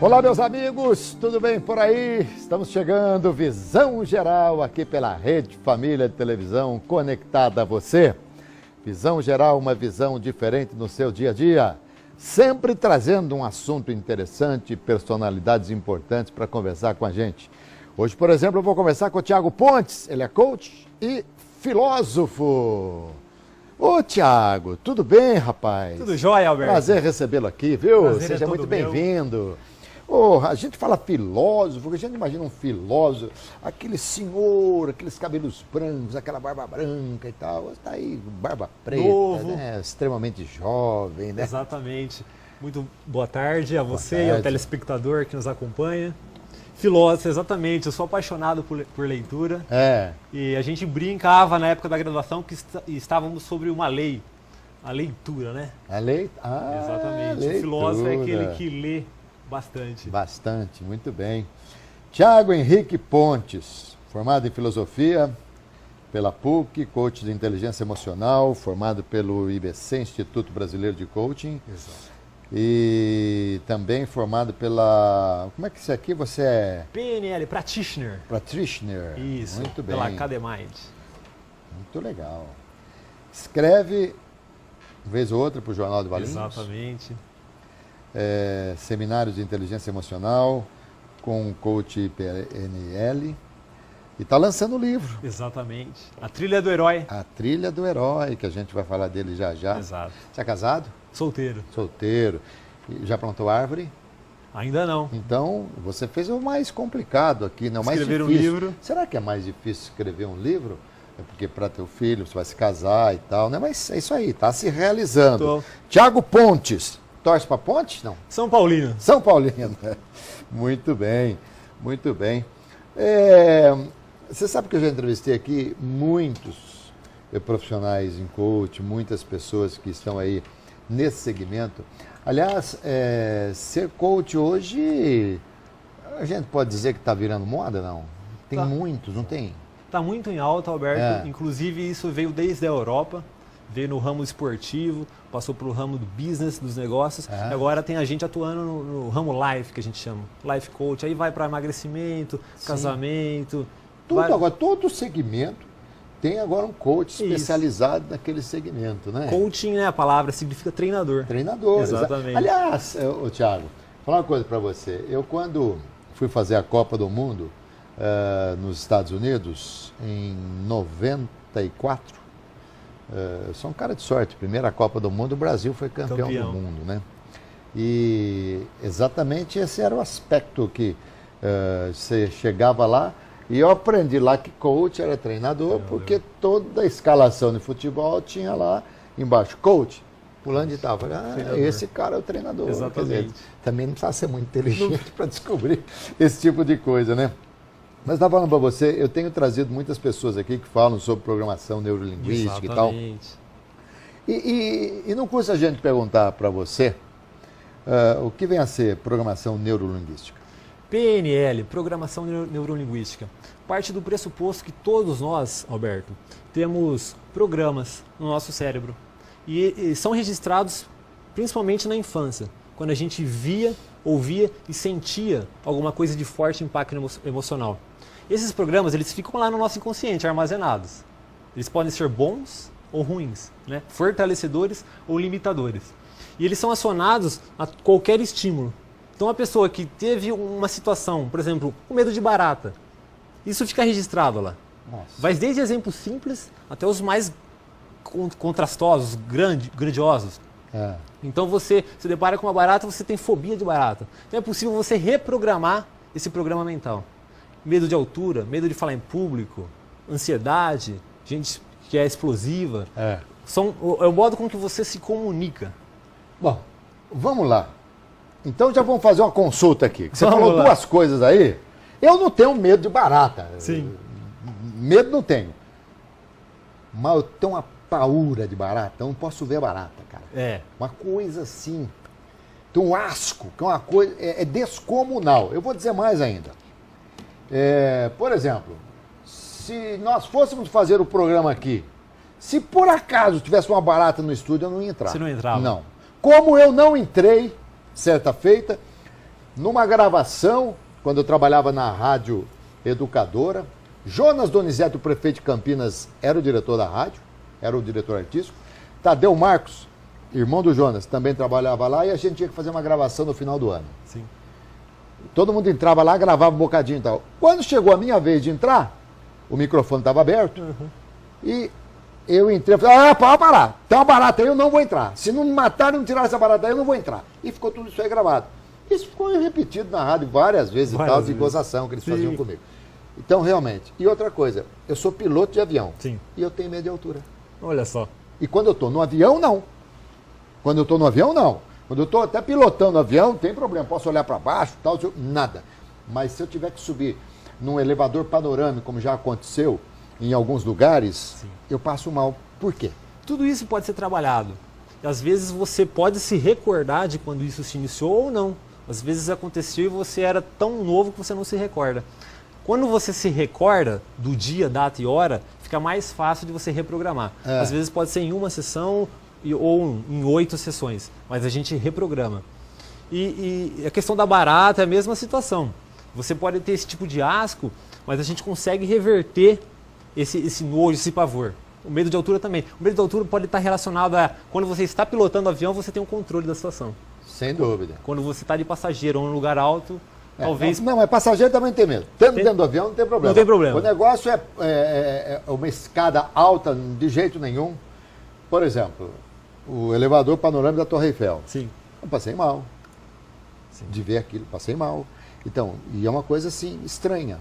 Olá, meus amigos, tudo bem por aí? Estamos chegando, Visão Geral, aqui pela Rede Família de Televisão, conectada a você. Visão Geral, uma visão diferente no seu dia a dia, sempre trazendo um assunto interessante e personalidades importantes para conversar com a gente. Hoje, por exemplo, eu vou conversar com o Thiago Pontes, ele é coach e filósofo. Ô, Thiago, tudo bem, rapaz? Tudo jóia, Alberto. Prazer recebê-lo aqui, viu? Prazer Seja é muito todo bem-vindo. Oh, a gente fala filósofo, a gente imagina um filósofo, aquele senhor, aqueles cabelos brancos, aquela barba branca e tal. Está aí, barba preta, novo, né? Extremamente jovem, né? Exatamente. Muito boa tarde a você e ao telespectador que nos acompanha. Filósofo, exatamente. Eu sou apaixonado por leitura. É. E a gente brincava na época da graduação que estávamos sobre uma lei. A leitura, né? A lei? Ah, exatamente. leitura. O filósofo é aquele que lê bastante. Bastante, muito bem. Thiago Henrique Pontes, formado em filosofia pela PUC, coach de inteligência emocional, formado pelo IBC, Instituto Brasileiro de Coaching. Exato. E também formado pela... Como é que isso aqui você é? PNL, Practitioner. Practitioner. Isso, muito bem. pela Academind. Muito legal. Escreve, uma vez ou outra, para o Jornal de Valinhos. Exatamente. Seminários de inteligência emocional com coach PNL. E está lançando o livro. Exatamente. A Trilha do Herói. A Trilha do Herói, que a gente vai falar dele já já. Exato. Você é casado? Solteiro. Solteiro. E já plantou árvore? Ainda não. Então, você fez o mais complicado aqui, não? O mais escrever difícil. um livro. Será que é mais difícil escrever um livro? É porque para teu filho, você vai se casar e tal, né? Mas é isso aí, está se realizando. Thiago Pontes. Torce para Pontes? Não. São Paulino. São Paulino. Muito bem, muito bem. Você sabe que eu já entrevistei aqui muitos profissionais em coach, muitas pessoas que estão aí nesse segmento. Aliás, ser coach hoje, a gente pode dizer que está virando moda, não? Tem muitos, não tem? Está muito em alta, Alberto. Inclusive, isso veio desde a Europa, veio no ramo esportivo, passou pelo ramo do business, dos negócios, e agora tem a gente atuando no ramo life, que a gente chama, life coach. Aí vai para emagrecimento, casamento. Tudo agora, todo segmento tem agora um coach especializado naquele segmento, né? Coaching, né? A palavra significa treinador. Treinador, exatamente. Aliás, Thiago, vou falar uma coisa para você. Eu, quando fui fazer a Copa do Mundo nos Estados Unidos, em 94, eu sou um cara de sorte. Primeira Copa do Mundo, o Brasil foi campeão do mundo, né? E exatamente esse era o aspecto que você chegava lá. E eu aprendi lá que coach era treinador, porque toda a escalação de futebol tinha lá embaixo, coach, fulano de tal. Esse cara é o treinador. Exatamente. Quer dizer, também não precisa ser muito inteligente para descobrir esse tipo de coisa, né? Mas estava falando para você, eu tenho trazido muitas pessoas aqui que falam sobre programação neurolinguística e tal. E não custa a gente perguntar para você o que vem a ser programação neurolinguística. PNL, Programação Neurolinguística, parte do pressuposto que todos nós, Alberto, temos programas no nosso cérebro e são registrados principalmente na infância, quando a gente via, ouvia e sentia alguma coisa de forte impacto emocional. Esses programas, eles ficam lá no nosso inconsciente, armazenados. Eles podem ser bons ou ruins, né? Fortalecedores ou limitadores. E eles são acionados a qualquer estímulo. Então, a pessoa que teve uma situação, por exemplo, com medo de barata, isso fica registrado lá. Nossa. Vai desde exemplos simples até os mais contrastosos, grandiosos. Então, você se depara com uma barata, você tem fobia de barata. Então, é possível você reprogramar esse programa mental. Medo de altura, medo de falar em público, ansiedade, gente que é explosiva. É o modo com que você se comunica. Bom, vamos lá. Então já vamos fazer uma consulta aqui. Você falou duas coisas aí. Eu não tenho medo de barata. Sim. Medo não tenho. Mas eu tenho uma paura de barata. Eu não posso ver barata, cara. Uma coisa assim. Tem um asco, que é uma coisa. É descomunal. Eu vou dizer mais ainda. Por exemplo, se nós fôssemos fazer o programa aqui, se por acaso tivesse uma barata no estúdio, eu não ia entrar. Você não entrava? Não. Como eu não entrei certa feita, numa gravação, quando eu trabalhava na Rádio Educadora, Jonas Donizete, o prefeito de Campinas, era o diretor da rádio, era o diretor artístico. Tadeu Marcos, irmão do Jonas, também trabalhava lá e a gente tinha que fazer uma gravação no final do ano. Sim. Todo mundo entrava lá, gravava um bocadinho e tal. Quando chegou a minha vez de entrar, o microfone estava aberto e eu entrei e falei, pode parar, tem uma barata aí, eu não vou entrar. Se não me matarem, não tirar essa barata aí, eu não vou entrar. E ficou tudo isso aí gravado. Isso ficou repetido na rádio várias vezes e tal, de gozação que eles faziam comigo. Então, realmente. E outra coisa, eu sou piloto de avião. Sim. E eu tenho medo de altura. Olha só. E quando eu estou no avião, não. Quando eu estou no avião, não. Quando eu estou até pilotando o avião, não tem problema. Posso olhar para baixo, tal, nada. Mas se eu tiver que subir num elevador panorâmico, como já aconteceu em alguns lugares, sim, eu passo mal. Por quê? Tudo isso pode ser trabalhado. E às vezes você pode se recordar de quando isso se iniciou ou não. Às vezes aconteceu e você era tão novo que você não se recorda. Quando você se recorda do dia, data e hora, fica mais fácil de você reprogramar. Às vezes pode ser em uma sessão ou em 8 sessões, mas a gente reprograma. E a questão da barata é a mesma situação. Você pode ter esse tipo de asco, mas a gente consegue reverter esse nojo, esse pavor. O medo de altura também. O medo de altura pode estar relacionado a quando você está pilotando o avião, você tem um controle da situação. Sem dúvida. Quando você está de passageiro ou em um lugar alto, talvez... Não, mas passageiro também tem medo. Dentro do avião não tem problema. Não tem problema. O negócio é uma escada alta de jeito nenhum. Por exemplo, o elevador panorâmico da Torre Eiffel. Sim. Eu passei mal. Sim. De ver aquilo, passei mal. Então, e é uma coisa assim, estranha.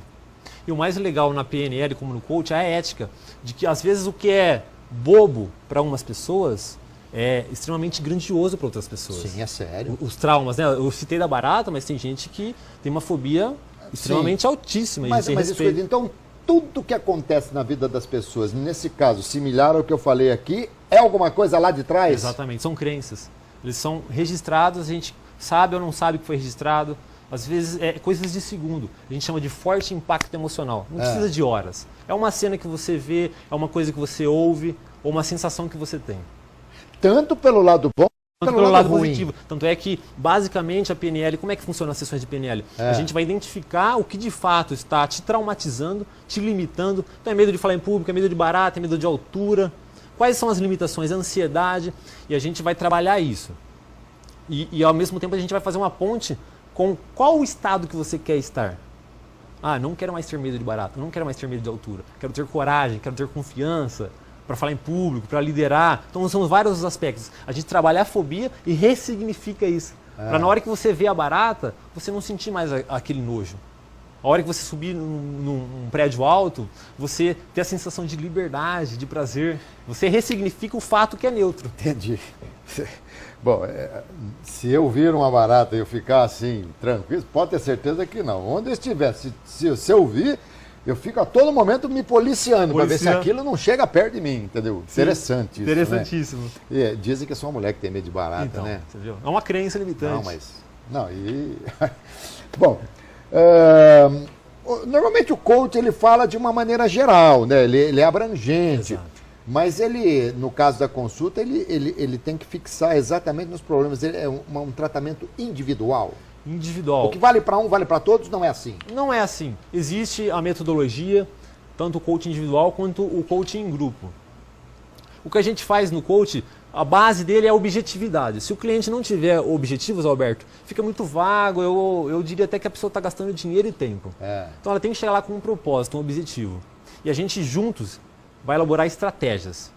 E o mais legal na PNL, como no coach, é a ética. De que às vezes o que é bobo para umas pessoas é extremamente grandioso para outras pessoas. Sim, é sério. Os traumas, né? Eu citei da barata, mas tem gente que tem uma fobia extremamente altíssima. Mas então, tudo que acontece na vida das pessoas, nesse caso, similar ao que eu falei aqui, é alguma coisa lá de trás? Exatamente, são crenças. Eles são registrados, a gente sabe ou não sabe que foi registrado. Às vezes é coisas de segundo. A gente chama de forte impacto emocional. Não precisa de horas. É uma cena que você vê, é uma coisa que você ouve, ou uma sensação que você tem. Tanto pelo lado bom, quanto pelo lado positivo. Tanto é que, basicamente, a PNL, como é que funciona as sessões de PNL? A gente vai identificar o que de fato está te traumatizando, te limitando. Então é medo de falar em público, é medo de barata, é medo de altura. Quais são as limitações? A ansiedade. E a gente vai trabalhar isso. E ao mesmo tempo a gente vai fazer uma ponte com qual o estado que você quer estar. Não quero mais ter medo de barata, não quero mais ter medo de altura. Quero ter coragem, quero ter confiança para falar em público, para liderar. Então são vários os aspectos. A gente trabalha a fobia e ressignifica isso. Para na hora que você vê a barata, você não sentir mais aquele nojo. A hora que você subir num prédio alto, você ter a sensação de liberdade, de prazer. Você ressignifica o fato que é neutro. Entendi. Bom, se eu vir uma barata e eu ficar assim, tranquilo, pode ter certeza que não. Onde eu estiver, se eu vir, eu fico a todo momento me policiando para ver se aquilo não chega perto de mim, entendeu? Sim, interessante isso, interessantíssimo. Né? Dizem que é só uma mulher que tem medo de barata, então, né? Você viu? É uma crença limitante. Não, mas... Não, e... Bom, normalmente o coach ele fala de uma maneira geral, né? Ele é abrangente. Exato. Mas ele, no caso da consulta, ele tem que fixar exatamente nos problemas. Ele é um tratamento individual. Individual. O que vale para um, vale para todos, não é assim? Não é assim. Existe a metodologia, tanto o coaching individual quanto o coaching em grupo. O que a gente faz no coach, a base dele é a objetividade. Se o cliente não tiver objetivos, Alberto, fica muito vago, eu diria até que a pessoa está gastando dinheiro e tempo. Então ela tem que chegar lá com um propósito, um objetivo. E a gente juntos vai elaborar estratégias.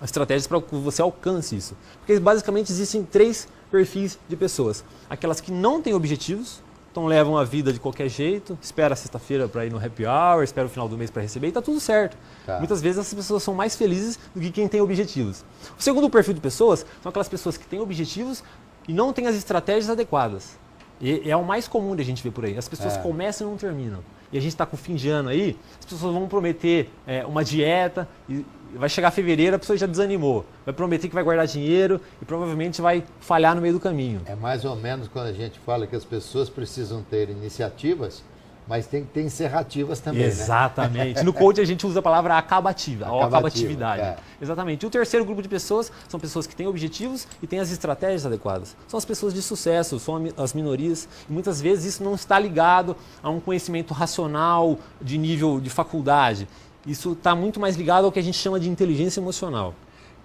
Estratégias para que você alcance isso. Porque basicamente existem 3 perfis de pessoas. Aquelas que não têm objetivos, então levam a vida de qualquer jeito, espera a sexta-feira para ir no happy hour, espera o final do mês para receber e está tudo certo. Muitas vezes essas pessoas são mais felizes do que quem tem objetivos. O segundo perfil de pessoas são aquelas pessoas que têm objetivos e não têm as estratégias adequadas. E é o mais comum de a gente ver por aí. As pessoas começam e não terminam. E a gente está com o fim de ano aí, as pessoas vão prometer uma dieta, e vai chegar fevereiro, a pessoa já desanimou. Vai prometer que vai guardar dinheiro e provavelmente vai falhar no meio do caminho. É mais ou menos quando a gente fala que as pessoas precisam ter iniciativas, Mas tem que ter encerrativas também, Exatamente. Né? No coaching a gente usa a palavra acabativa, ou acabatividade. É. Exatamente. E o terceiro grupo de pessoas são pessoas que têm objetivos e têm as estratégias adequadas. São as pessoas de sucesso, são as minorias. E muitas vezes isso não está ligado a um conhecimento racional de nível de faculdade. Isso está muito mais ligado ao que a gente chama de inteligência emocional.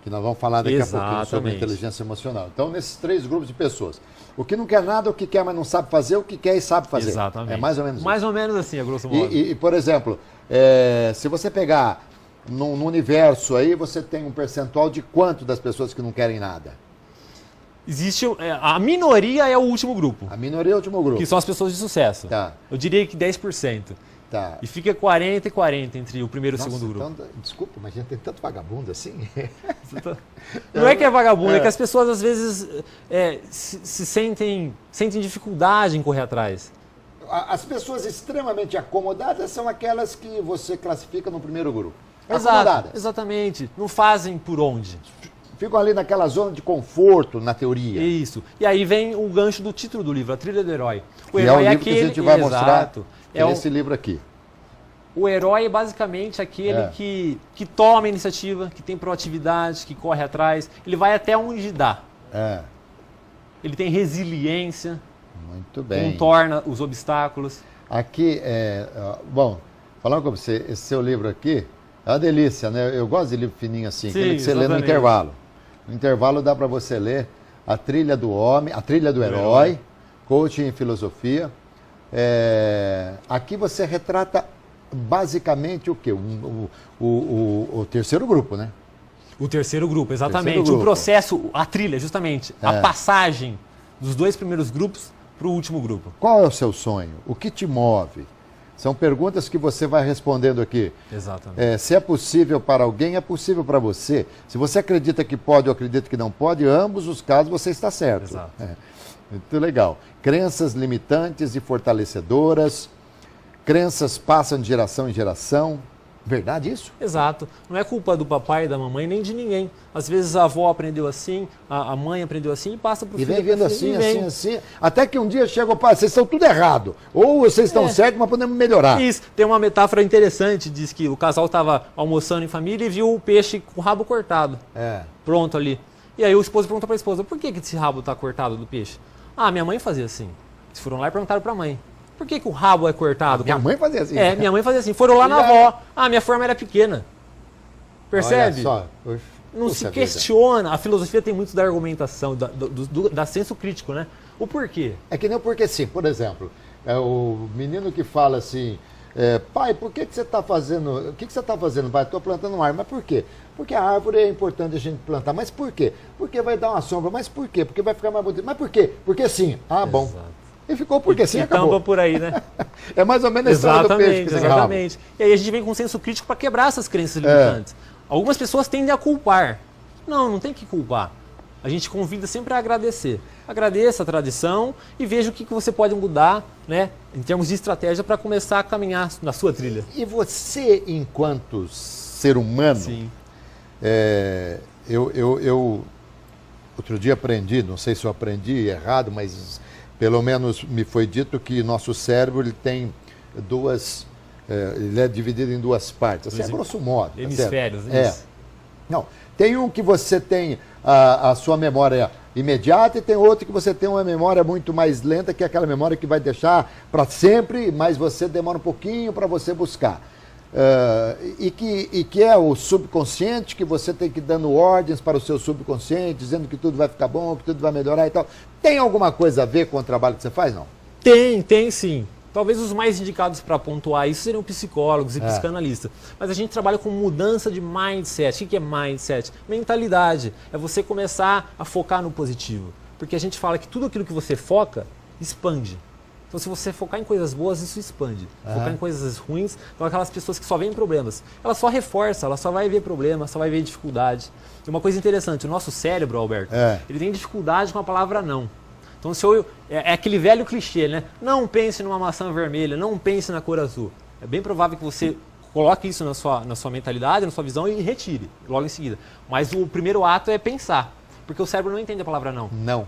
Que nós vamos falar daqui a pouquinho sobre inteligência emocional. Então, nesses 3 grupos de pessoas. O que não quer nada, o que quer, mas não sabe fazer, o que quer e sabe fazer. Exatamente. É mais ou menos mais ou menos assim, a grosso modo. E por exemplo, se você pegar no universo aí, você tem um percentual de quanto das pessoas que não querem nada? Existe, a minoria é o último grupo. A minoria é o último grupo. Que são as pessoas de sucesso. Tá. Eu diria que 10%. Tá. E fica 40 e 40 entre o primeiro e o segundo grupo. Então, desculpa, mas a gente tem tanto vagabundo assim. Não é que é vagabundo, é que as pessoas às vezes se sentem dificuldade em correr atrás. As pessoas extremamente acomodadas são aquelas que você classifica no primeiro grupo. Exato, exatamente. Não fazem por onde. Ficam ali naquela zona de conforto, na teoria. Isso. E aí vem o gancho do título do livro, A Trilha do Herói. O herói é livro que a gente vai mostrar. É esse livro aqui. O herói é basicamente aquele que toma a iniciativa, que tem proatividade, que corre atrás. Ele vai até onde dá. Ele tem resiliência. Muito bem. Contorna os obstáculos. Aqui, bom, falando com você, esse seu livro aqui é uma delícia, né? Eu gosto de livro fininho assim, aquele que você lê no intervalo. No intervalo dá para você ler A Trilha do Homem, A Trilha do Herói, Coaching e Filosofia. Aqui você retrata basicamente o quê? O terceiro grupo, né? O terceiro grupo, exatamente. O processo, a trilha, justamente. A passagem dos 2 primeiros grupos para o último grupo. Qual é o seu sonho? O que te move? São perguntas que você vai respondendo aqui. Exatamente. Se é possível para alguém, é possível para você. Se você acredita que pode ou acredita que não pode, ambos os casos você está certo. Exato. Muito legal. Crenças limitantes e fortalecedoras. Crenças passam de geração em geração. Verdade isso? Exato. Não é culpa do papai e da mamãe, nem de ninguém. Às vezes a avó aprendeu assim, a mãe aprendeu assim e passa para o filho. E vem vindo assim. Até que um dia chega o pai, vocês estão tudo errado. Ou vocês estão certos, mas podemos melhorar. Isso. Tem uma metáfora interessante, diz que o casal estava almoçando em família e viu o peixe com o rabo cortado. Pronto ali. E aí o esposo pergunta para a esposa, por que esse rabo está cortado do peixe? Ah, minha mãe fazia assim. Eles foram lá e perguntaram para a mãe. Por que o rabo é cortado? Minha mãe fazia assim. Minha mãe fazia assim. Foram lá na avó. Ah, minha forma era pequena. Percebe? Olha só. Não se questiona. A filosofia tem muito da argumentação, da senso crítico, né? O porquê. É que nem o porquê sim. Por exemplo, o menino que fala assim, pai, por que você está fazendo... O que você está fazendo, pai? Estou plantando uma árvore. Mas por quê? Porque a árvore é importante a gente plantar. Mas por quê? Porque vai dar uma sombra. Mas por quê? Porque vai ficar mais bonito. Mas por quê? Porque sim. Ah, bom. Exato. E ficou porque sim, acabou. Tampa por aí, né? É mais ou menos a história do peixe que tem rabo. Exatamente. E aí a gente vem com um senso crítico para quebrar essas crenças limitantes. Algumas pessoas tendem a culpar. Não tem que culpar. A gente convida sempre a agradecer. Agradeça a tradição e veja o que você pode mudar, né, em termos de estratégia para começar a caminhar na sua trilha. E você, enquanto ser humano, Sim. Eu outro dia aprendi, não sei se eu aprendi errado, mas pelo menos me foi dito que nosso cérebro ele tem ele é dividido em 2 partes, assim, grosso modo. Hemisférios, isso. Não, tem um que você tem a sua memória imediata e tem outro que você tem uma memória muito mais lenta, que é aquela memória que vai deixar para sempre, mas você demora um pouquinho para você buscar. E que é o subconsciente, que você tem que ir dando ordens para o seu subconsciente, dizendo que tudo vai ficar bom, que tudo vai melhorar e tal. Tem alguma coisa a ver com o trabalho que você faz, não? Tem sim. Talvez os mais indicados para pontuar isso seriam psicólogos e psicanalistas. Mas a gente trabalha com mudança de mindset. O que é mindset? Mentalidade. É você começar a focar no positivo. Porque a gente fala que tudo aquilo que você foca, expande. Então, se você focar em coisas boas, isso expande. Focar em coisas ruins, então aquelas pessoas que só veem problemas, ela só reforça, ela só vai ver problema, só vai ver dificuldade. E uma coisa interessante, o nosso cérebro, Alberto, ele tem dificuldade com a palavra não. Então, é aquele velho clichê, né? Não pense numa maçã vermelha, não pense na cor azul. É bem provável que você coloque isso na sua mentalidade, na sua visão e retire logo em seguida. Mas o primeiro ato é pensar. Porque o cérebro não entende a palavra não. Não.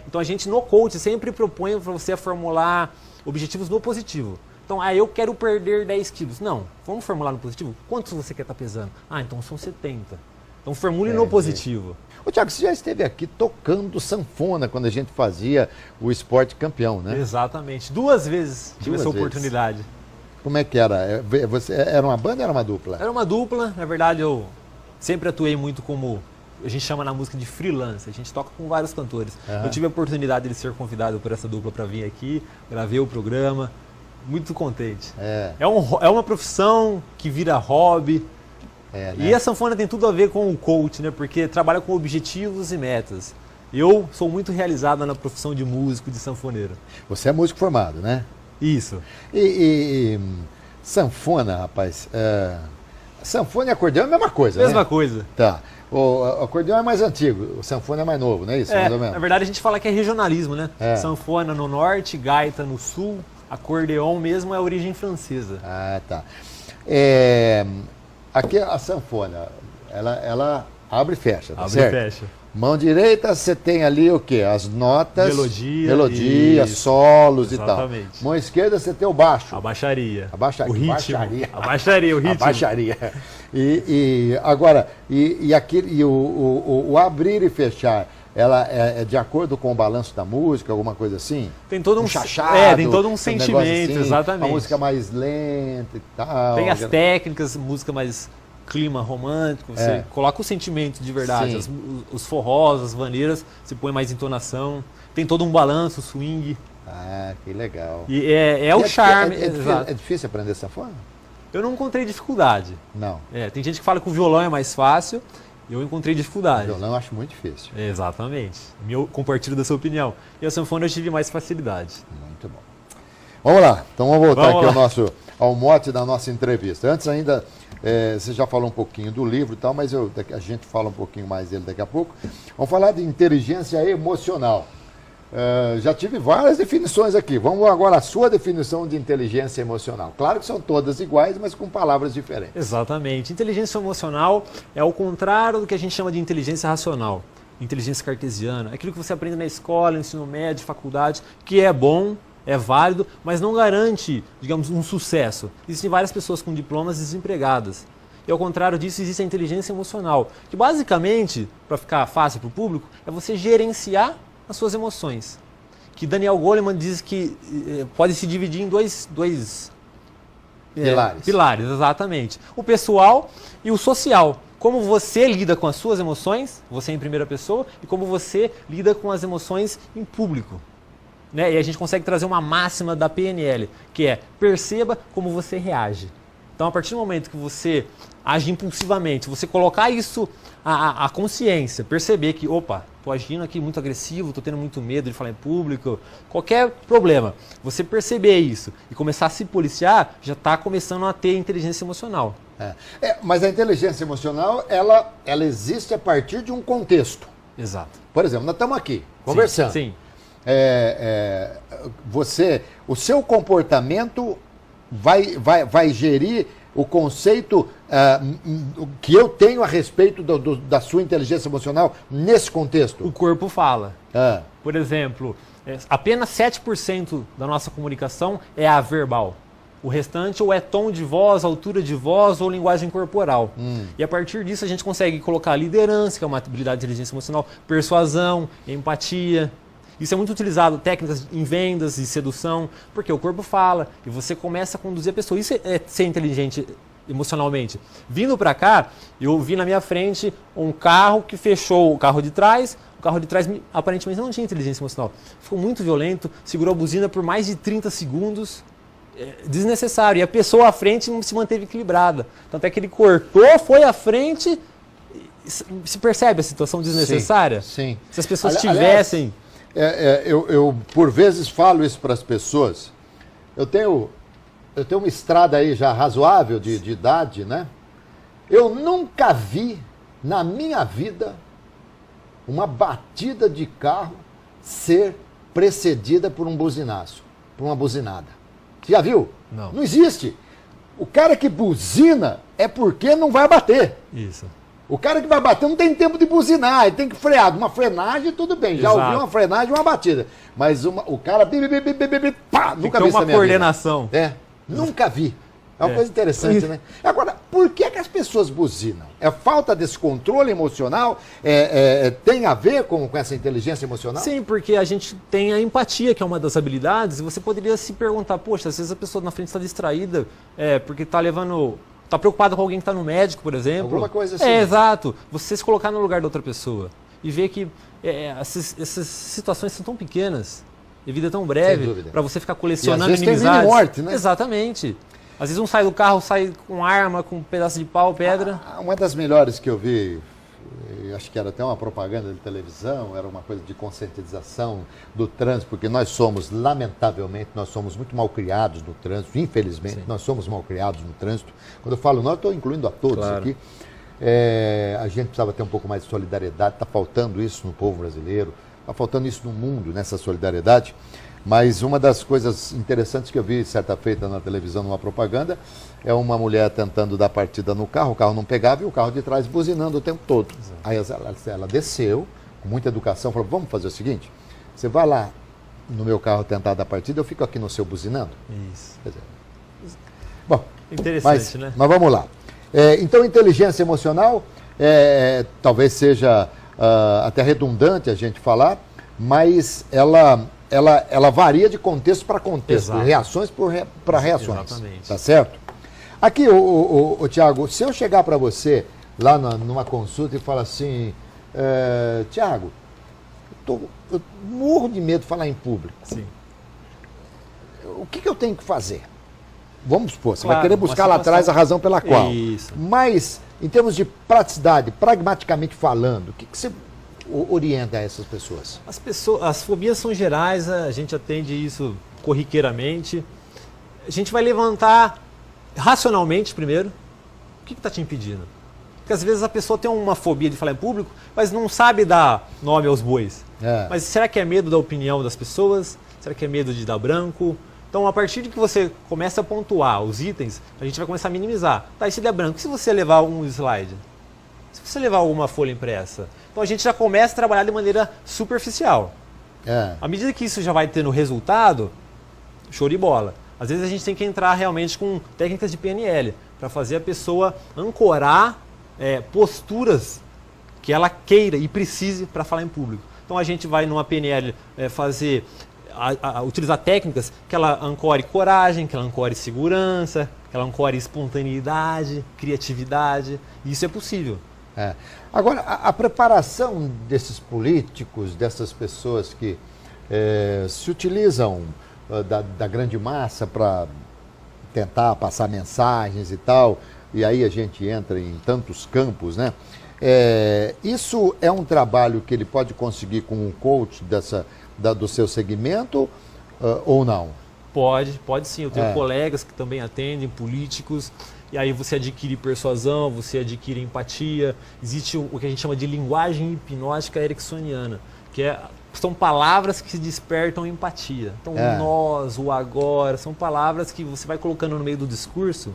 Então a gente no coach sempre propõe para você formular objetivos no positivo. Então, eu quero perder 10 quilos. Não, vamos formular no positivo. Quantos você quer estar pesando? Então são 70. Então formule no positivo. Ô, Thiago, você já esteve aqui tocando sanfona quando a gente fazia o Esporte Campeão, né? Exatamente. 2 vezes tive essa oportunidade. Como é que era? Você era uma banda ou era uma dupla? Era uma dupla. Na verdade, eu sempre atuei muito como... A gente chama na música de freelance. A gente toca com vários cantores. Eu tive a oportunidade de ser convidado por essa dupla para vir aqui, gravei o programa. Muito contente. É uma profissão que vira hobby. Né? E a sanfona tem tudo a ver com o coach, né? Porque trabalha com objetivos e metas. Eu sou muito realizado na profissão de músico, de sanfoneiro. Você é músico formado, né? Isso. E sanfona, rapaz, sanfona e acordeão é a mesma coisa, Mesma coisa. Tá. O acordeão é mais antigo, o sanfona é mais novo, não é isso? Mais ou menos. Na verdade a gente fala que é regionalismo, né? Sanfona no norte, gaita no sul, acordeão mesmo é a origem francesa. Ah, tá. Aqui a sanfona, ela abre e fecha, tá certo? Abre e fecha. Mão direita, você tem ali o quê? As notas, melodia, solos exatamente. E tal. Mão esquerda, você tem o baixo. A baixaria. O ritmo. A baixaria, o ritmo. A baixaria. Agora, o abrir e fechar, ela é de acordo com o balanço da música, alguma coisa assim? Tem todo um chachado, tem todo um sentimento, assim, exatamente. Uma música mais lenta e tal. Tem as técnicas, música mais clima romântico, você coloca o sentimento de verdade. Os forrós, as vaneiras, você põe mais entonação. Tem todo um balanço, swing. Ah, que legal. E o charme. É difícil aprender sanfona? Eu não encontrei dificuldade. Não. Tem gente que fala que o violão é mais fácil. Eu encontrei dificuldade. O violão eu acho muito difícil. Exatamente. Eu compartilho da sua opinião. E a sanfona eu tive mais facilidade. Muito bom. Vamos lá. Então vamos voltar aqui ao mote da nossa entrevista. Antes ainda, você já falou um pouquinho do livro e tal, mas a gente fala um pouquinho mais dele daqui a pouco. Vamos falar de inteligência emocional. Já tive várias definições aqui. Vamos agora à sua definição de inteligência emocional. Claro que são todas iguais, mas com palavras diferentes. Exatamente. Inteligência emocional é o contrário do que a gente chama de inteligência racional. Inteligência cartesiana. Aquilo que você aprende na escola, ensino médio, faculdade, que é bom, é válido, mas não garante, digamos, um sucesso. Existem várias pessoas com diplomas desempregadas. E ao contrário disso, existe a inteligência emocional, que basicamente, para ficar fácil para o público, é você gerenciar as suas emoções. Que Daniel Goleman diz que pode se dividir em dois pilares, exatamente. O pessoal e o social. Como você lida com as suas emoções, você em primeira pessoa, e como você lida com as emoções em público. Né? E a gente consegue trazer uma máxima da PNL, que é: perceba como você reage. Então, a partir do momento que você age impulsivamente, você colocar isso à consciência, perceber que, opa, estou agindo aqui muito agressivo, estou tendo muito medo de falar em público, qualquer problema, você perceber isso e começar a se policiar, já está começando a ter inteligência emocional. Mas a inteligência emocional, ela existe a partir de um contexto. Exato. Por exemplo, nós estamos aqui, conversando. Sim. O seu comportamento vai gerir o conceito que eu tenho a respeito da sua inteligência emocional nesse contexto. O corpo fala. Por exemplo, apenas 7% da nossa comunicação é a verbal. O restante ou é tom de voz, altura de voz ou linguagem corporal. E a partir disso a gente consegue colocar liderança, que é uma habilidade de inteligência emocional, persuasão, empatia. Isso é muito utilizado, técnicas em vendas e sedução, porque o corpo fala e você começa a conduzir a pessoa. Isso é ser inteligente emocionalmente. Vindo para cá, eu vi na minha frente um carro que fechou o carro de trás. O carro de trás aparentemente não tinha inteligência emocional. Ficou muito violento, segurou a buzina por mais de 30 segundos. Desnecessário. E a pessoa à frente se manteve equilibrada. Tanto é que ele cortou, foi à frente. Se percebe a situação desnecessária? Sim. Se as pessoas tivessem... Eu por vezes falo isso para as pessoas. Eu tenho uma estrada aí já razoável de idade, né? Eu nunca vi na minha vida uma batida de carro ser precedida por um buzinaço, por uma buzinada. Você já viu? Não. Não existe. O cara que buzina é porque não vai bater. Isso. O cara que vai bater não tem tempo de buzinar, ele tem que frear. Uma frenagem, tudo bem. Já ouviu uma frenagem e uma batida. Mas o cara... Pá, nunca vi isso na minha vida. uma coordenação. Nunca vi. É uma coisa interessante, né? Agora, por que as pessoas buzinam? É falta desse controle emocional? Tem a ver com essa inteligência emocional? Sim, porque a gente tem a empatia, que é uma das habilidades, e você poderia se perguntar, poxa, às vezes a pessoa na frente está distraída, porque está preocupada com alguém que está no médico, por exemplo. Alguma coisa assim. Exato. Você se colocar no lugar da outra pessoa e ver que essas situações são tão pequenas, e a vida é tão breve, para você ficar colecionando inimizades. E às vezes inimizades. tem morte, né? Exatamente. Às vezes um sai do carro, sai com arma, com um pedaço de pau, pedra. Uma das melhores que eu vi, acho que era até uma propaganda de televisão, era uma coisa de conscientização do trânsito, porque nós somos, lamentavelmente, nós somos muito mal criados no trânsito, infelizmente, nós somos mal criados no trânsito. Quando eu falo nós, eu estou incluindo a todos aqui. A gente precisava ter um pouco mais de solidariedade, está faltando isso no povo brasileiro, está faltando isso no mundo, nessa solidariedade. Mas uma das coisas interessantes que eu vi certa feita na televisão, numa propaganda, é uma mulher tentando dar partida no carro, o carro não pegava e o carro de trás buzinando o tempo todo. Exato. Aí ela desceu, com muita educação, falou, vamos fazer o seguinte, você vai lá no meu carro tentar dar partida, eu fico aqui no seu buzinando. Isso. Quer dizer, bom, interessante, né? Mas vamos lá. Então, inteligência emocional, talvez seja até redundante a gente falar, mas ela varia de contexto para contexto, de reações para reações. Exatamente. Tá certo? Aqui, o Tiago, se eu chegar para você lá numa consulta e falar assim, Tiago, eu morro de medo de falar em público. Sim. O que eu tenho que fazer? Vamos supor, você vai querer buscar lá atrás a razão pela qual. Isso. Mas, em termos de praticidade, pragmaticamente falando, o que você orienta essas pessoas? As fobias são gerais, a gente atende isso corriqueiramente. A gente vai levantar racionalmente primeiro. O que está te impedindo? Porque às vezes a pessoa tem uma fobia de falar em público, mas não sabe dar nome aos bois. Mas será que é medo da opinião das pessoas? Será que é medo de dar branco? Então, a partir de que você começa a pontuar os itens, a gente vai começar a minimizar. Tá, e se der branco? E se você levar um slide? Se você levar alguma folha impressa? Então, a gente já começa a trabalhar de maneira superficial. À medida que isso já vai tendo resultado, show de bola. Às vezes a gente tem que entrar realmente com técnicas de PNL, para fazer a pessoa ancorar posturas que ela queira e precise para falar em público. Então, a gente vai numa PNL utilizar técnicas que ela ancore coragem, que ela ancore segurança, que ela ancore espontaneidade, criatividade. E isso é possível. Agora, a preparação desses políticos, dessas pessoas que se utilizam da grande massa para tentar passar mensagens e tal, e aí a gente entra em tantos campos, né? Isso é um trabalho que ele pode conseguir com um coach do seu segmento ou não? Pode sim. Eu tenho colegas que também atendem, políticos, e aí você adquire persuasão, você adquire empatia. Existe o que a gente chama de linguagem hipnótica ericksoniana, que são palavras que despertam empatia. Então, o nós, o agora, são palavras que você vai colocando no meio do discurso,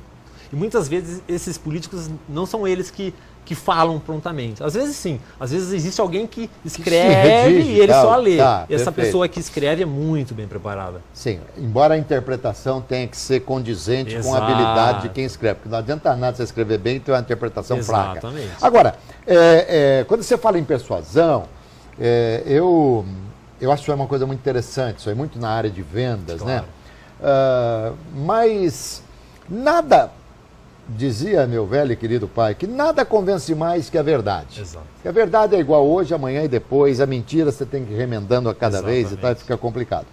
e muitas vezes esses políticos não são eles que falam prontamente. Às vezes sim, às vezes existe alguém que escreve e ele só lê. E essa pessoa que escreve é muito bem preparada. Sim, embora a interpretação tenha que ser condizente com a habilidade de quem escreve, porque não adianta nada você escrever bem e ter uma interpretação fraca. Agora, quando você fala em persuasão, eu acho que é uma coisa muito interessante, isso é muito na área de vendas, né? Mas nada... Dizia meu velho e querido pai que nada convence mais que a verdade. Exato. Que a verdade é igual hoje, amanhã e depois. A mentira você tem que ir remendando a cada vez e tal, fica complicado.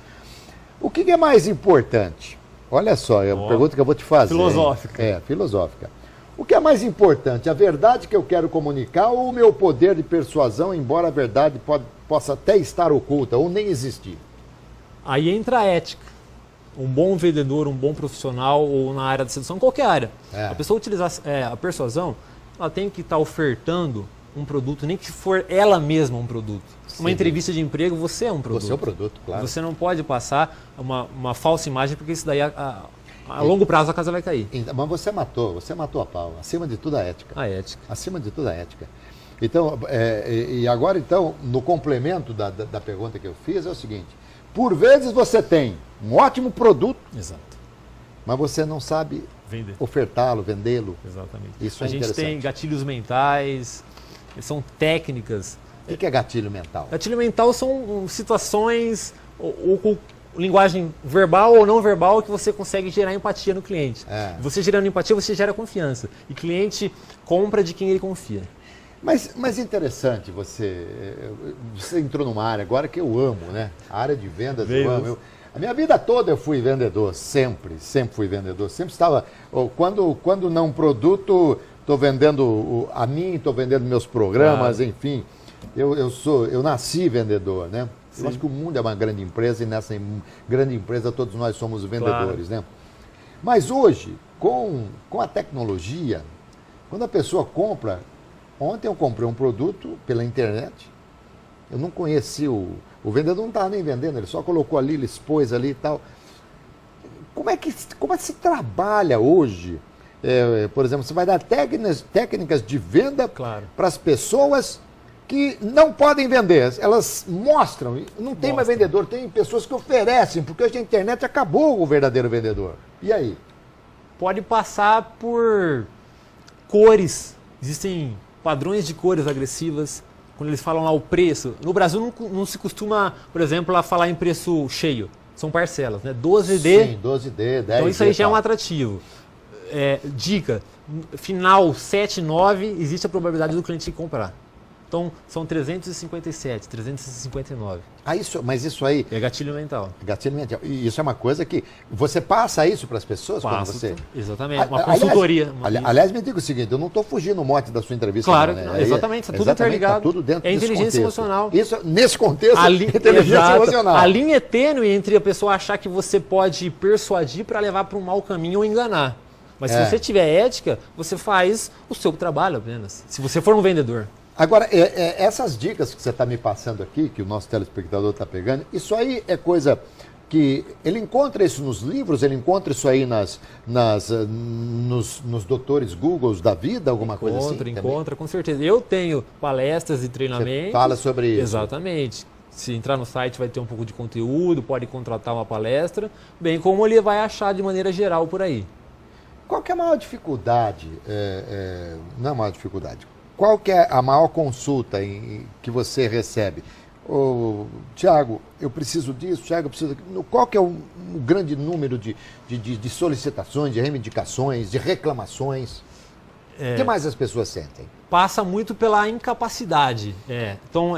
O que é mais importante? Olha só, é uma pergunta que eu vou te fazer. Filosófica. Filosófica. O que é mais importante? A verdade que eu quero comunicar ou o meu poder de persuasão, embora a verdade possa até estar oculta ou nem existir? Aí entra a ética. Um bom vendedor, um bom profissional ou na área da sedução, qualquer área. A pessoa utilizar a persuasão, ela tem que estar ofertando um produto, nem que for ela mesma um produto. Sim. Uma entrevista de emprego, você é um produto. Você é um produto, claro. Você não pode passar uma falsa imagem, porque isso daí a longo prazo a casa vai cair. Mas você matou a pau. Acima de tudo a ética. A ética. Acima de tudo a ética. Então, e agora então, no complemento da pergunta que eu fiz, é o seguinte: por vezes você tem um ótimo produto. Exato. mas você não sabe Vender. ofertá-lo, vendê-lo. Exatamente. Isso é A gente interessante. tem gatilhos mentais, são técnicas. O que é gatilho mental? Gatilho mental são situações ou com linguagem verbal ou não verbal que você consegue gerar empatia no cliente. Você gerando empatia, você gera confiança. E cliente compra de quem ele confia. Mas interessante, você entrou numa área agora que eu amo, né? A área de vendas eu amo. A minha vida toda eu fui vendedor, sempre fui vendedor. Sempre estava, quando não produto, estou vendendo a mim, estou vendendo meus programas, enfim. Eu nasci vendedor, né? Sim. Eu acho que o mundo é uma grande empresa e nessa grande empresa todos nós somos vendedores, né? Mas hoje, com a tecnologia, quando a pessoa compra... Ontem eu comprei um produto pela internet, eu não conheci o vendedor, não estava nem vendendo, ele só colocou ali, ele expôs ali e tal. Como é que se trabalha hoje? Por exemplo, você vai dar técnicas de venda para as pessoas que não podem vender, elas mostram, não tem mais vendedor, tem pessoas que oferecem, porque hoje a internet acabou o verdadeiro vendedor. E aí? Pode passar por cores, existem padrões de cores agressivas, quando eles falam lá o preço. No Brasil não se costuma, por exemplo, a falar em preço cheio, são parcelas, né? 12D. Sim, 12D, 10D. Então isso aí já é um atrativo. Dica, final 7, 9, existe a probabilidade do cliente comprar. Então, são 357, 359. Mas isso aí... É gatilho mental. Gatilho mental. E isso é uma coisa que... Você passa isso para as pessoas? Passo, quando você... Exatamente, uma consultoria. Aliás, me diga o seguinte, eu não estou fugindo no mote da sua entrevista. Claro, não, né? Exatamente, está tudo interligado. Tá tudo dentro desse inteligência contexto. Emocional. Isso, nesse contexto, inteligência emocional. A linha é tênue entre a pessoa achar que você pode persuadir para levar para um mau caminho ou enganar. Mas se você tiver ética, você faz o seu trabalho apenas. Se você for um vendedor. Agora, essas dicas que você está me passando aqui, que o nosso telespectador está pegando, isso aí é coisa que ele encontra isso nos livros, ele encontra isso aí nos doutores Googles da vida, alguma coisa assim? Encontra, com certeza. Eu tenho palestras e treinamentos. Você fala sobre isso. Exatamente. Se entrar no site vai ter um pouco de conteúdo, pode contratar uma palestra, bem como ele vai achar de maneira geral por aí. Qual que é a maior dificuldade? Não é a maior dificuldade. Qual que é a maior consulta que você recebe? Tiago, eu preciso disso, Tiago, eu preciso daquilo. Qual que é o grande número de solicitações, de reivindicações, de reclamações? O que mais as pessoas sentem? Passa muito pela incapacidade. Então,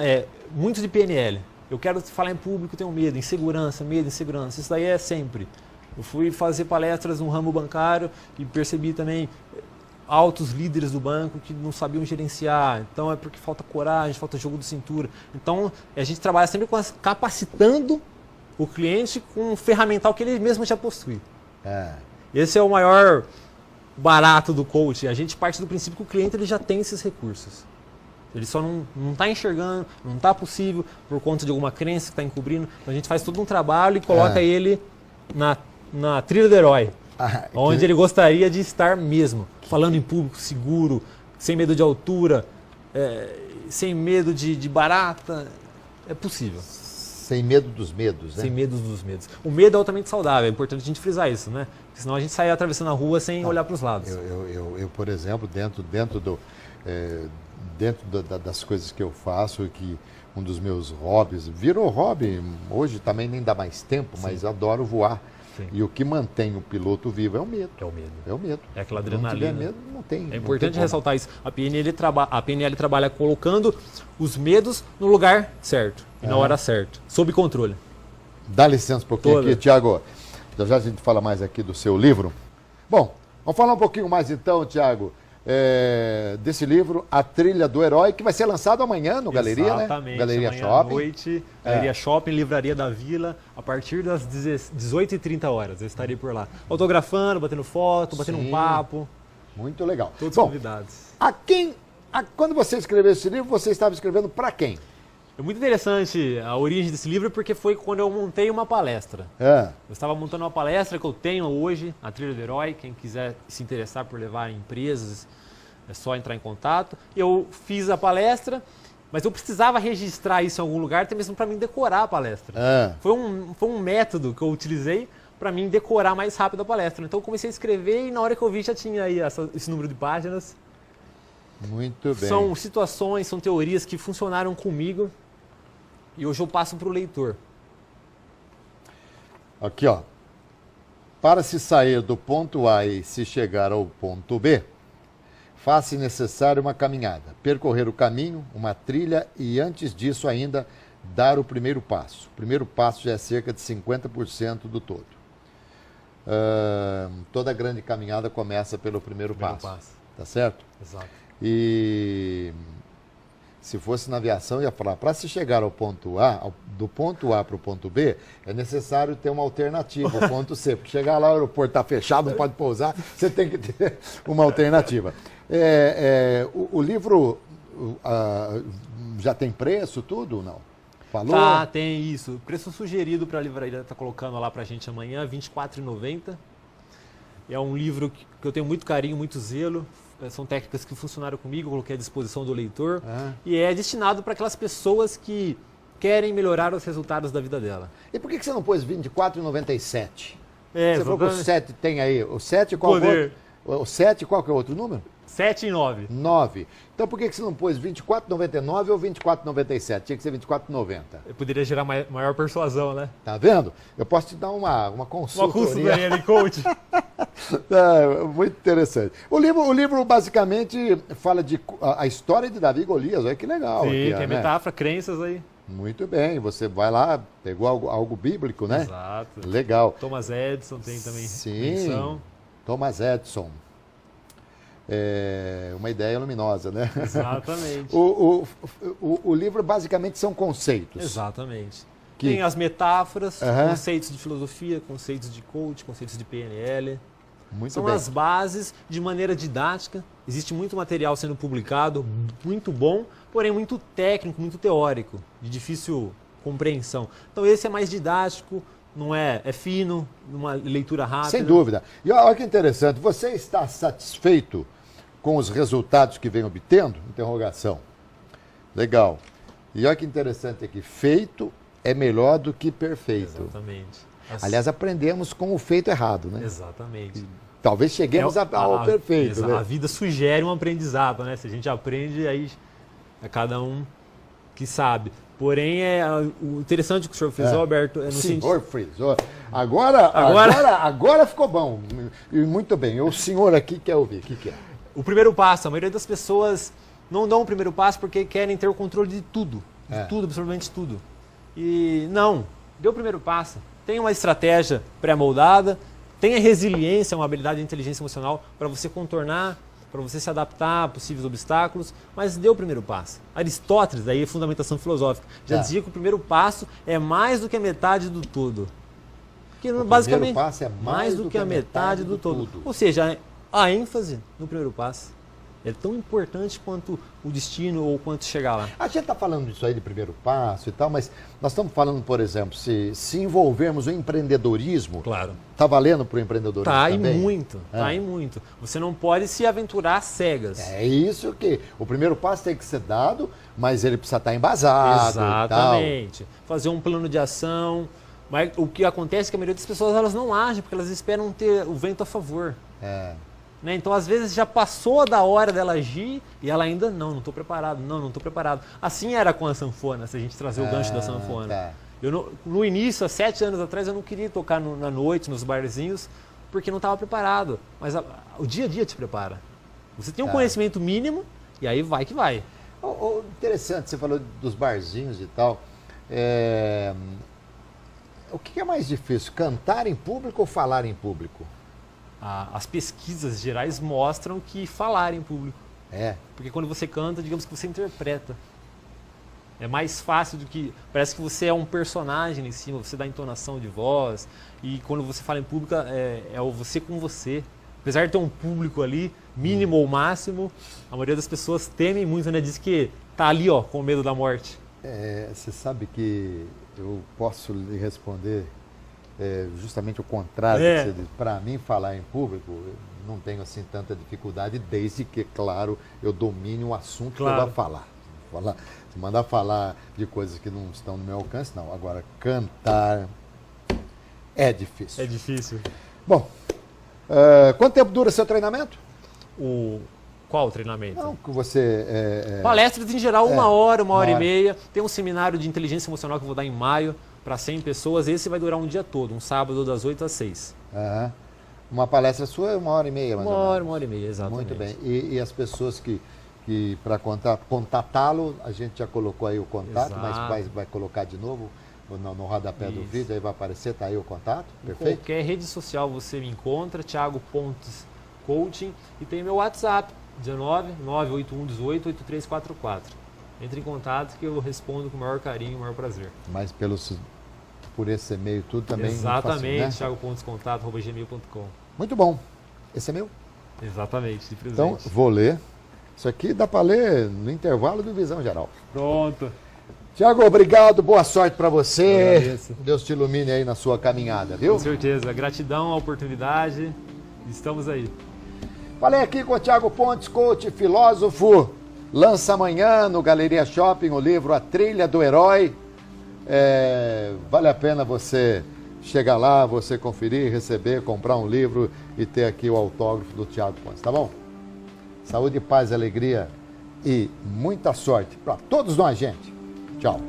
muito de PNL. Eu quero falar em público, tenho medo, insegurança. Isso daí é sempre. Eu fui fazer palestras no ramo bancário e percebi também altos líderes do banco que não sabiam gerenciar. Então é porque falta coragem, falta jogo de cintura. Então a gente trabalha sempre capacitando o cliente com um ferramental que ele mesmo já possui. Esse é o maior barato do coaching. A gente parte do princípio que o cliente ele já tem esses recursos. Ele só não está enxergando, não está possível por conta de alguma crença que está encobrindo. Então a gente faz todo um trabalho e coloca ele na trilha do herói. Onde ele gostaria de estar mesmo. Falando em público, seguro, sem medo de altura, sem medo de barata. É possível. Sem medo dos medos, né? Sem medo dos medos. O medo é altamente saudável, é importante a gente frisar isso, né? Porque senão a gente sai atravessando a rua sem olhar para os lados. Eu, por exemplo, dentro das coisas que eu faço, que um dos meus hobbies, virou hobby, hoje também nem dá mais tempo, mas adoro voar. Sim. E o que mantém o piloto vivo é o medo. É o medo. É o medo. É aquela adrenalina. Se não tiver medo, não tem. É importante ressaltar isso. A PNL trabalha colocando os medos no lugar certo e na hora certa, sob controle. Dá licença um pouquinho aqui, Tiago. Já a gente fala mais aqui do seu livro. Bom, vamos falar um pouquinho mais então, Tiago, desse livro, A Trilha do Herói, que vai ser lançado amanhã no Galeria, né? Galeria amanhã Shopping. À noite, Galeria Shopping, Livraria da Vila, a partir das 18h30. Eu estarei por lá. Autografando, batendo foto, batendo um papo. Muito legal. Todos convidados. Quando você escreveu esse livro, você estava escrevendo para quem? É muito interessante a origem desse livro, porque foi quando eu montei uma palestra. Eu estava montando uma palestra que eu tenho hoje, a Trilha do Herói. Quem quiser se interessar por levar em empresas, é só entrar em contato. Eu fiz a palestra, mas eu precisava registrar isso em algum lugar, até mesmo para mim decorar a palestra. Foi um método que eu utilizei para mim decorar mais rápido a palestra. Então eu comecei a escrever e na hora que eu vi já tinha aí esse número de páginas. Muito bem. São situações, são teorias que funcionaram comigo e hoje eu passo para o leitor. Aqui, ó. Para se sair do ponto A e se chegar ao ponto B, faz-se necessário uma caminhada, percorrer o caminho, uma trilha e, antes disso ainda, dar o primeiro passo. O primeiro passo já é cerca de 50% do todo. Toda grande caminhada começa pelo primeiro passo. Tá certo? Exato. E se fosse na aviação, ia falar, para se chegar ao ponto A, do ponto A para o ponto B, é necessário ter uma alternativa, o ponto C. Porque chegar lá, o aeroporto está fechado, não pode pousar, você tem que ter uma alternativa. O livro já tem preço, tudo ou não? Falou? Tá, tem isso. O preço sugerido para a livraria está colocando lá para a gente amanhã, R$ 24,90. É um livro que eu tenho muito carinho, muito zelo. São técnicas que funcionaram comigo, eu coloquei à disposição do leitor. E é destinado para aquelas pessoas que querem melhorar os resultados da vida dela. E por que você não pôs R$ 24,97? Você falou que o 7 tem aí. O 7 qual Poder. O 7 qual que é o outro número? 7 e 9. 9. Então por que você não pôs 24,99 ou 24,97? Tinha que ser 24,90. Eu poderia gerar maior persuasão, né? Tá vendo? Eu posso te dar uma consultoria. Uma consultoria de coach. Muito interessante. O livro basicamente fala de a história de Davi e Golias. Olha que legal. Sim, aqui, tem né? metáfora, crenças aí. Muito bem. Você vai lá, pegou algo bíblico, né? Exato. Legal. Thomas Edison tem também Sim, menção. Thomas Edison. Uma ideia luminosa, né? Exatamente. O livro basicamente são conceitos. Exatamente. Tem as metáforas, Aham. conceitos de filosofia, conceitos de coach, conceitos de PNL. Muito São bem. as bases de maneira didática. Existe muito material sendo publicado, muito bom, porém muito técnico, muito teórico, de difícil compreensão. Então esse é mais didático, não é fino, numa leitura rápida. Sem dúvida. E olha que interessante, você está satisfeito com os resultados que vem obtendo? Interrogação. Legal. E olha que interessante aqui, feito é melhor do que perfeito. Exatamente. Aliás, aprendemos com o feito errado, né? Exatamente. Talvez cheguemos ao perfeito. Né? A vida sugere um aprendizado, né? Se a gente aprende, aí é cada um que sabe. Porém, o interessante que o senhor frisou, Alberto, é no sentido... Senhor frisou. Agora ficou bom. E muito bem. O senhor aqui quer ouvir. O que é? O primeiro passo. A maioria das pessoas não dão o primeiro passo porque querem ter o controle de tudo. De tudo, absolutamente tudo. E não. Dê o primeiro passo. Tenha uma estratégia pré-moldada. Tenha resiliência, uma habilidade de inteligência emocional para você contornar, para você se adaptar a possíveis obstáculos, mas dê o primeiro passo. Aristóteles, daí fundamentação filosófica, já dizia que o primeiro passo é mais do que a metade do todo. Que, basicamente, primeiro passo é mais do que a metade do todo. Ou seja, a ênfase no primeiro passo é tão importante quanto o destino ou quanto chegar lá. A gente está falando disso aí de primeiro passo e tal, mas nós estamos falando, por exemplo, se envolvermos o empreendedorismo, Claro. está valendo para o empreendedorismo Tá, também? e muito, tá, e muito. Você não pode se aventurar às cegas. É isso que... O primeiro passo tem que ser dado, mas ele precisa estar embasado. Exatamente. Fazer um plano de ação. Mas o que acontece é que a maioria das pessoas elas não agem, porque elas esperam ter o vento a favor. Né? Então, às vezes, já passou da hora dela agir e ela ainda, não estou preparado, não estou preparado. Assim era com a sanfona, se a gente trazer o gancho da sanfona. Tá. Eu no início, há 7 anos atrás, eu não queria tocar na noite, nos barzinhos, porque não estava preparado. Mas o dia a dia te prepara. Você tem um conhecimento mínimo e aí vai que vai. Interessante, você falou dos barzinhos e tal. O que é mais difícil, cantar em público ou falar em público? As pesquisas gerais mostram que falar em público. Porque quando você canta, digamos que você interpreta. É mais fácil do que... Parece que você é um personagem em cima, você dá entonação de voz. E quando você fala em público, é o você com você. Apesar de ter um público ali, mínimo ou máximo, a maioria das pessoas temem muito, né? Diz que tá ali, ó, com medo da morte. Você sabe que eu posso lhe responder justamente o contrário. Para mim, falar em público, eu não tenho assim tanta dificuldade, desde que, claro, eu domine o assunto que eu vou falar. Se mandar falar de coisas que não estão no meu alcance, não. Agora, cantar é difícil. É difícil. Bom, quanto tempo dura seu treinamento? Qual o treinamento? Não, que você... Palestras em geral, uma hora hora. e meia. Tem um seminário de inteligência emocional que eu vou dar em maio para 100 pessoas. Esse vai durar um dia todo, um sábado das 8 às 6. Uma palestra sua é 1h30, mais ou menos. Uma hora e meia, exatamente. Muito bem. E as pessoas que para contatá-lo, a gente já colocou aí o contato, Exato. mas vai colocar de novo no rodapé do Isso. vídeo, aí vai aparecer, tá aí o contato, Em perfeito? qualquer rede social você me encontra, Thiago Pontes Coaching, e tem meu WhatsApp, 19 981 18 8344. Entre em contato que eu respondo com o maior carinho e o maior prazer. Mas por esse e-mail tudo também. Exatamente, fácil, né? thiagopontescontato@gmail.com. Muito bom. Esse é meu? Exatamente, de presente. Então, vou ler. Isso aqui dá para ler no intervalo do Visão Geral. Pronto. Tiago, obrigado, boa sorte para Eu você. agradeço. Deus te ilumine aí na sua caminhada, viu? Com certeza. Gratidão, a oportunidade. Estamos aí. Falei aqui com o Thiago Pontes, coach, filósofo. Lança amanhã no Galeria Shopping o livro A Trilha do Herói. Vale a pena você chegar lá, você conferir, receber, comprar um livro e ter aqui o autógrafo do Thiago Pontes, tá bom? Saúde, paz, alegria e muita sorte para todos nós, gente. Tchau.